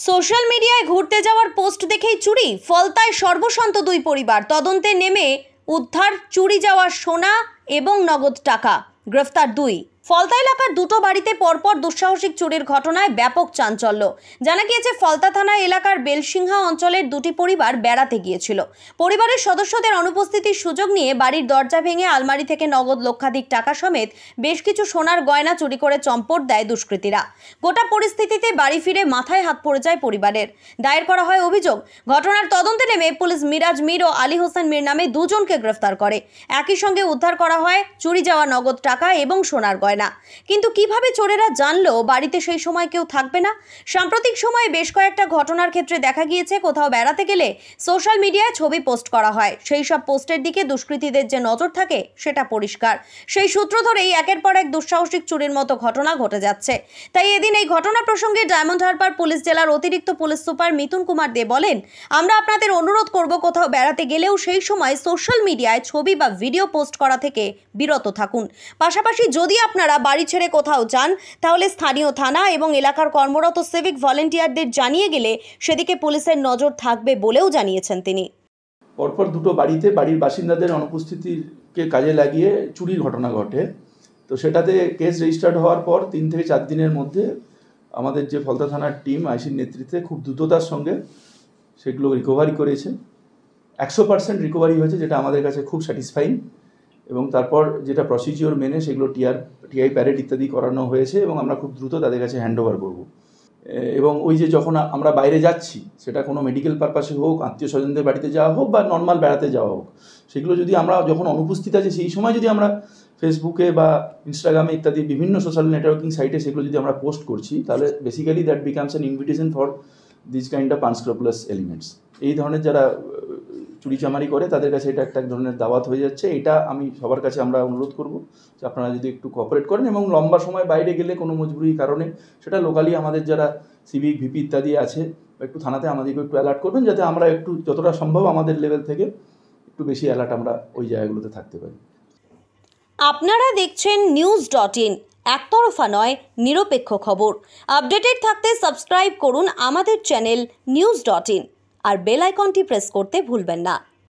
Social মিডিয়ায় ঘুরতে যাওয়ার পোস্ট দেখেই চুরি, ফলতায় সর্বশান্ত দুই পরিবার। তদন্তে নেমে উদ্ধার চুরি যাওয়া সোনা এবং নগদ টাকা। গ্রেফতার দুই। ফলতা এলাকার দুটো বাড়িতে পরপর দুঃসাহসিক চুরির ঘটনায় ব্যাপক চাঞ্চল্য। জানা গিয়েছে, ফলতা থানা এলাকার বেলসিংহা অঞ্চলের দুটি পরিবার বেড়াতে গিয়েছিল। পরিবারের সদস্যদের অনুপস্থিতির সুযোগ নিয়ে বাড়ির দরজা ভেঙে আলমারি থেকে নগদ লক্ষাধিক টাকা সমেত বেশ কিছু সোনার গয়না চুরি করে চম্পট দেয় দুষ্কৃতীরা। গোটা পরিস্থিতিতে বাড়ি ফিরে মাথায় হাত পড়ে যায় পরিবারের। দায়ের করা হয় অভিযোগ। ঘটনার তদন্তে নেমে পুলিশ মিরাজ মীর ও আলী হোসেন মীর নামে দুজনকে গ্রেফতার করে। একই সঙ্গে উদ্ধার করা হয় চুরি যাওয়া নগদ টাকা এবং সোনার গয়না। কিন্তু কিভাবে চোরেরা জানলো বাড়িতে সেই সময় কেউ থাকবে না? সাম্প্রতিক সময়ে বেশ কয়েকটা ঘটনার ক্ষেত্রে দেখা গিয়েছে, কোথাও বেড়াতে গেলে সোশ্যাল মিডিয়ায় ছবি পোস্ট করা হয়। সেই সব পোস্টের দিকে দুষ্কৃতীদের যে নজর থাকে সেটা পরিষ্কার। সেই সূত্র ধরেই একের পর এক দুঃসাহসিক চুরির মতো ঘটনা ঘটে যাচ্ছে। তাই এদিন এই ঘটনা প্রসঙ্গে ডায়মন্ড হারবার পুলিশ জেলার অতিরিক্ত পুলিশ সুপার মিথুন কুমার দে বলেন, আমরা আপনাদের অনুরোধ করব, কোথাও বেড়াতে গেলেও সেই সময় সোশ্যাল মিডিয়ায় ছবি বা ভিডিও পোস্ট করা থেকে বিরত থাকুন। পাশাপাশি যদি আপনারা বাড়ি ছেড়ে কোথাও যান, তাহলে স্থানীয় থানা এবং এলাকার কর্মরত সিভিক ভলেন্টিয়ারদের জানিয়ে গেলে সেদিকে পুলিশের নজর থাকবে বলেও জানিয়েছেন তিনি। পরপর দুটো বাড়িতে বাড়ির বাসিন্দাদের অনুপস্থিতিকে কাজে লাগিয়ে চুরির ঘটনা ঘটে। তো সেটাতে কেস রেজিস্টার্ড হওয়ার পর 3 থেকে 4 দিনের মধ্যে আমাদের যে ফলতা থানার টিম আইসির নেতৃত্বে খুব দ্রুততার সঙ্গে সেগুলো রিকভারি করেছে। 100% রিকভারি হয়েছে, যেটা আমাদের কাছে খুব স্যাটিসফাইং। এবং তারপর যেটা প্রসিজিওর মেনে সেগুলো টিআই প্যারেড ইত্যাদি করানো হয়েছে এবং আমরা খুব দ্রুত তাদের কাছে হ্যান্ড ওভার করবো। এবং ওই যে যখন আমরা বাইরে যাচ্ছি, সেটা কোনো মেডিকেল পারপাসে হোক, আত্মীয় স্বজনদের বাড়িতে যাওয়া হোক বা নর্মাল বেড়াতে যাওয়া হোক, সেগুলো যদি আমরা যখন অনুপস্থিত আছি সেই সময় যদি আমরা ফেসবুকে বা ইনস্টাগ্রামে ইত্যাদি বিভিন্ন সোশ্যাল নেটওয়ার্কিং সাইটে সেগুলো যদি আমরা পোস্ট করছি, তাহলে basically that becomes an invitation for this kind of unscrupulous elements. এই ধরনের যারা চুরিচামারি করে তাদের কাছে এটা একটা ধরনের দাওয়াত হয়ে যাচ্ছে। এটা আমি সবার কাছে আমরা অনুরোধ করব যে আপনারা যদি একটু কোঅপারেট করেন এবং লম্বা সময় বাইরে গেলে কোনো মজবুরি কারণে সেটা লোকালি আমাদের যারা সিভিক ভিপি ইত্যাদি আছে একটু থানাতে আমাদেরকে একটু অ্যালার্ট করবেন, যাতে আমরা একটু যতটা সম্ভব আমাদের লেভেল থেকে একটু বেশি অ্যালার্ট আমরা ওই জায়গাগুলোতে থাকতে পারি। আপনারা দেখছেন news.in, একতরফা নয়, নিরপেক্ষ খবর। আপডেটেড থাকতে সাবস্ক্রাইব করুন আমাদের চ্যানেল news.in আর বেল আইকনটি প্রেস করতে ভুলবেন না।